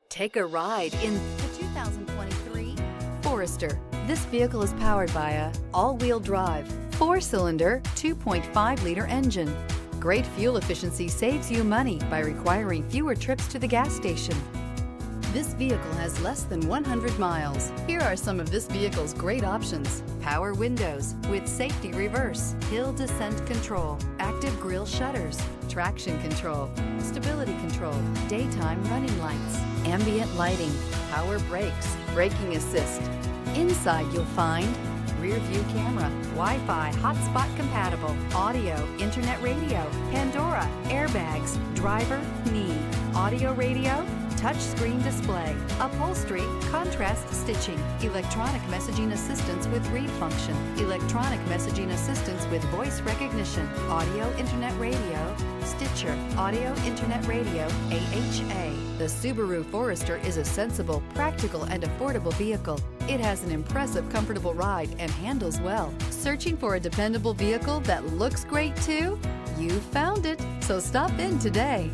Take a ride in the 2023 Forester. This vehicle is powered by a all-wheel drive, 4-cylinder, 2.5-liter engine. Great fuel efficiency saves you money by requiring fewer trips to the gas station. This vehicle has less than 100 miles. Here are some of this vehicle's great options: power windows with safety reverse, hill descent control, active grille shutters, traction control, stability control, daytime running lights, ambient lighting, power brakes, braking assist. Inside you'll find rear view camera, Wi-Fi hotspot compatible, audio, internet radio, Pandora, airbags, driver, knee, audio radio, touchscreen display, upholstery, contrast stitching, electronic messaging assistance with read function, electronic messaging assistance with voice recognition, audio internet radio, Stitcher, audio internet radio, AHA. The Subaru Forester is a sensible, practical, and affordable vehicle. It has an impressive, comfortable ride and handles well. Searching for a dependable vehicle that looks great too? You found it, so stop in today.